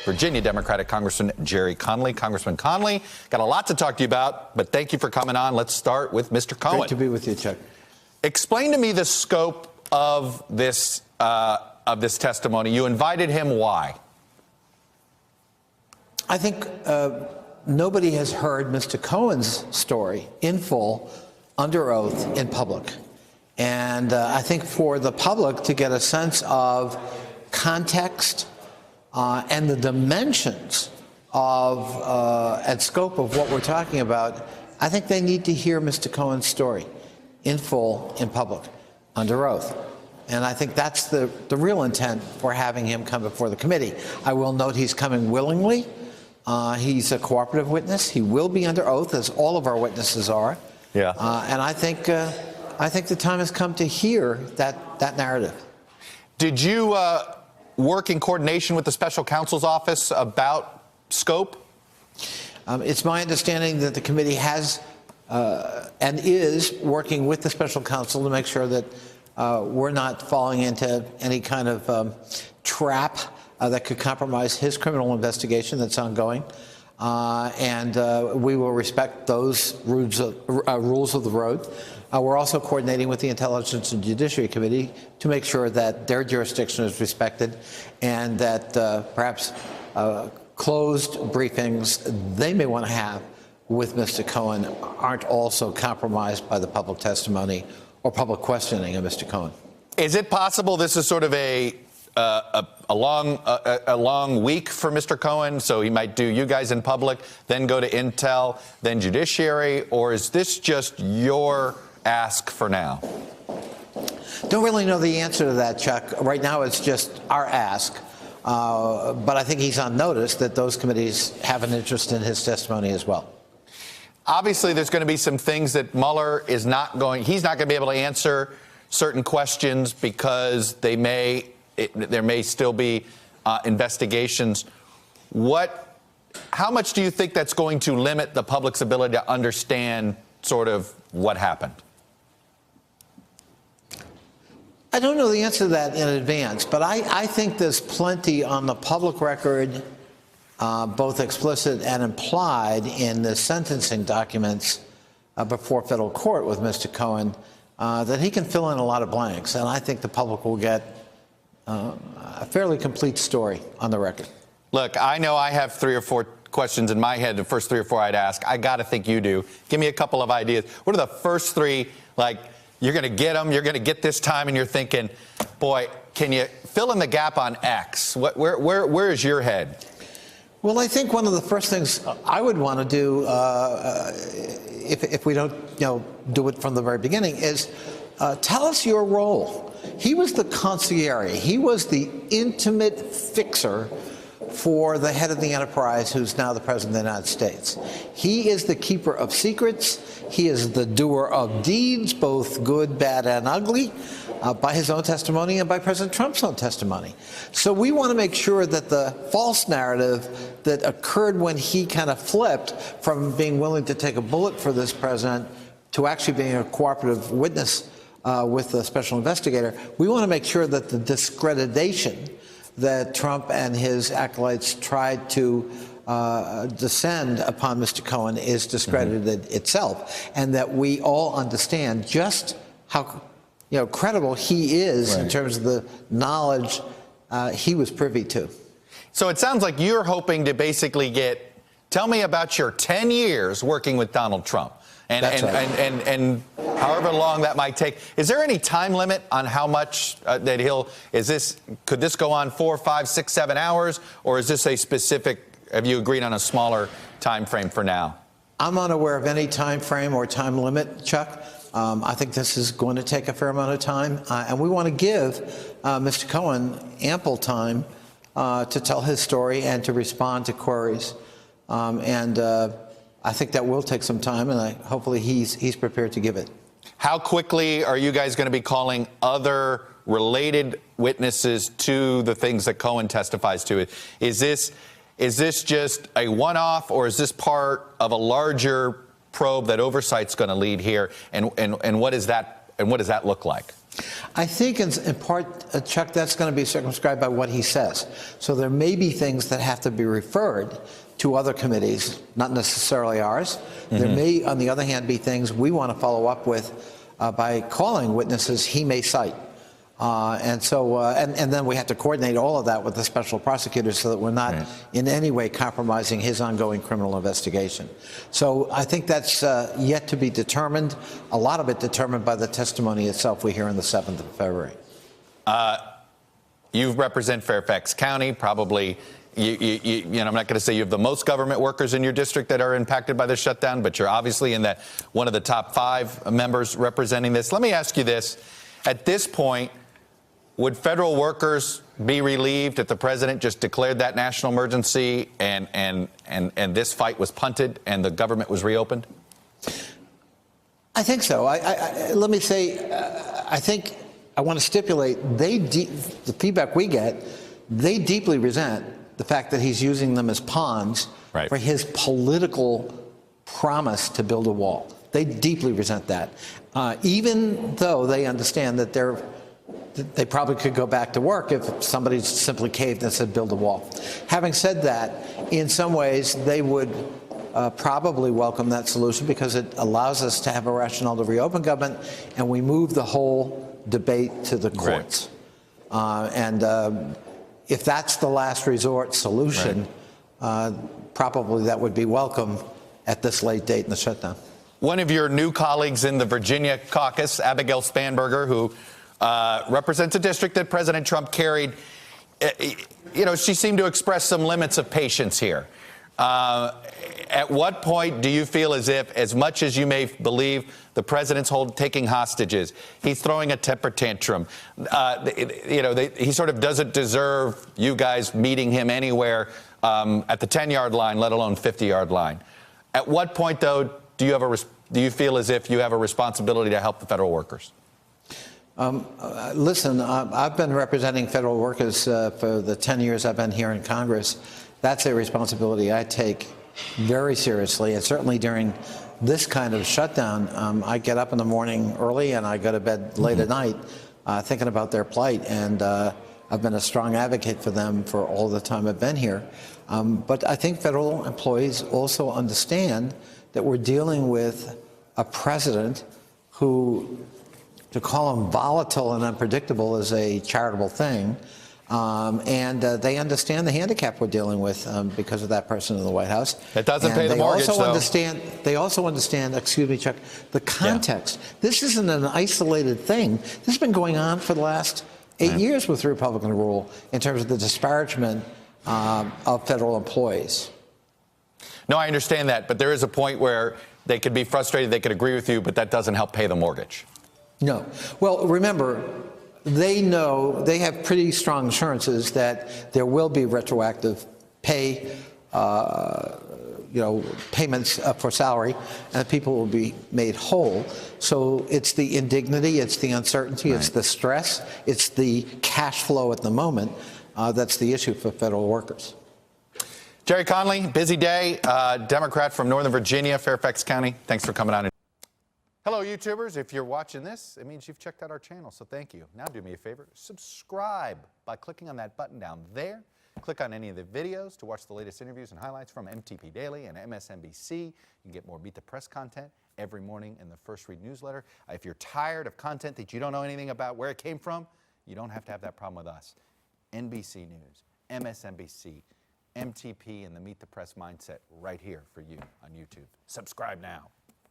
Virginia Democratic Congressman Gerry Connolly. Congressman Connolly, got a lot to talk to you about, but thank you for coming on. Let's start with Mr. Cohen. Great to be with you, Chuck. Explain to me the scope of this testimony. You invited him. Why? I think nobody has heard Mr. Cohen's story in full, under oath, in public. And I think for the public to get a sense of context and the dimensions of and scope of what we're talking about, I think they need to hear Mr. Cohen's story in full, in public, under oath. And I think that's the real intent for having him come before the committee. I will note he's coming willingly. He's a cooperative witness. He will be under oath, as all of our witnesses are. Yeah. And I think the time has come to hear that narrative. Did you work in coordination with the special counsel's office about scope? It's my understanding that the committee has and is working with the special counsel to make sure that we're not falling into any kind of trap that could compromise his criminal investigation that's ongoing. And we will respect those rules of the road. We're also coordinating with the Intelligence and Judiciary Committee to make sure that their jurisdiction is respected and that perhaps closed briefings they may want to have with Mr. Cohen aren't also compromised by the public testimony or public questioning of Mr. Cohen. Is it possible this is sort of a long week for Mr. Cohen, so he might do you guys in public, then go to Intel, then Judiciary, or is this just your ask for now? Don't really know the answer to that, Chuck. Right now it's just our ask, but I think he's on notice that those committees have an interest in his testimony as well. Obviously, there's going to be some things that Mueller he's not going to be able to answer certain questions because there may still be investigations. How much do you think that's going to limit the public's ability to understand sort of what happened? I don't know the answer to that in advance, but I think there's plenty on the public record, both explicit and implied in the sentencing documents before federal court with Mr. Cohen, that he can fill in a lot of blanks. And I think the public will get a fairly complete story on the record. Look, I know I have 3 or 4 questions in my head, the first 3 or 4 I'd ask. I got to think you do. Give me a couple of ideas. What are the first 3, like, you're going to get them, you're going to get this time, and you're thinking, boy, can you fill in the gap on X? Where is your head? Well, I think one of the first things I would want to do, if we don't do it from the very beginning, is tell us your role. He was the consigliere. He was the intimate fixer for the head of the enterprise, who's now the President of the United States. He is the keeper of secrets. He is the doer of deeds, both good, bad, and ugly, by his own testimony and by President Trump's own testimony. So we want to make sure that the false narrative that occurred when he kind of flipped from being willing to take a bullet for this president to actually being a cooperative witness with the special investigator, we want to make sure that the discreditation that Trump and his acolytes tried to descend upon Mr. Cohen is discredited itself, and that we all understand just how credible he is in terms of the knowledge he was privy to. So it sounds like you're hoping to basically tell me about your 10 years working with Donald Trump. And however long that might take. Is there any time limit on how much that could this go on 4, 5, 6, 7 hours, or is this a specific, have you agreed on a smaller time frame for now? I'm unaware of any time frame or time limit, Chuck. I think this is going to take a fair amount of time, and we want to give Mr. Cohen ample time to tell his story and to respond to queries. I think that will take some time, and hopefully he's prepared to give it. How quickly are you guys going to be calling other related witnesses to the things that Cohen testifies to? Is this just a one-off, or is this part of a larger probe that Oversight's going to lead here? And what does that look like? I think in part, Chuck, that's going to be circumscribed by what he says. So there may be things that have to be referred to other committees, not necessarily ours. Mm-hmm. There may, on the other hand, be things we want to follow up with by calling witnesses he may cite. And then we have to coordinate all of that with the special prosecutors so that we're not in any way compromising his ongoing criminal investigation. So I think that's yet to be determined, a lot of it determined by the testimony itself we hear on the 7th of February. You represent Fairfax County, probably, you know, I'm not going to say you have the most government workers in your district that are impacted by the shutdown, but you're obviously in one of the top 5 members representing this. Let me ask you this. At this point, would federal workers be relieved if the president just declared that national emergency and this fight was punted and the government was reopened? I think so. Let me say, I think I want to stipulate the feedback we get, they deeply resent the fact that he's using them as pawns for his political promise to build a wall. They deeply resent that, even though they understand that they probably could go back to work if somebody simply caved and said build a wall. Having said that, in some ways they would probably welcome that solution because it allows us to have a rationale to reopen government, and we move the whole debate to the courts. If that's the last resort solution, probably that would be welcome at this late date in the shutdown. One of your new colleagues in the Virginia caucus, Abigail Spanberger, who represents a district that President Trump carried, you know, she seemed to express some limits of patience here. At what point do you feel as if, as much as you may believe the president's taking hostages, he's throwing a temper tantrum, you know, he sort of doesn't deserve you guys meeting him anywhere at the 10-yard line, let alone 50-yard line? At what point, though, do you feel as if you have a responsibility to help the federal workers? Listen, I've been representing federal workers for the 10 years I've been here in Congress. That's a responsibility I take very seriously, and certainly during this kind of shutdown, I get up in the morning early and I go to bed late at night thinking about their plight, and I've been a strong advocate for them for all the time I've been here. But I think federal employees also understand that we're dealing with a president who, to call him volatile and unpredictable is a charitable thing. They understand the handicap we're dealing with because of that person in the White House. It doesn't pay the mortgage, though. They also understand, excuse me, Chuck, the context. Yeah. This isn't an isolated thing. This has been going on for the last 8 years with Republican rule in terms of the disparagement of federal employees. No, I understand that, but there is a point where they could be frustrated, they could agree with you, but that doesn't help pay the mortgage. No. Well, remember, they know, they have pretty strong assurances that there will be retroactive pay, payments for salary, and that people will be made whole. So it's the indignity, it's the uncertainty, it's the stress, it's the cash flow at the moment that's the issue for federal workers. Gerry Conley, busy day, Democrat from Northern Virginia, Fairfax County. Thanks for coming on. Hello, YouTubers. If you're watching this, it means you've checked out our channel, so thank you. Now do me a favor, subscribe by clicking on that button down there. Click on any of the videos to watch the latest interviews and highlights from MTP Daily and MSNBC. You can get more Meet the Press content every morning in the First Read newsletter. If you're tired of content that you don't know anything about where it came from, you don't have to have that problem with us. NBC News, MSNBC, MTP, and the Meet the Press mindset right here for you on YouTube. Subscribe now.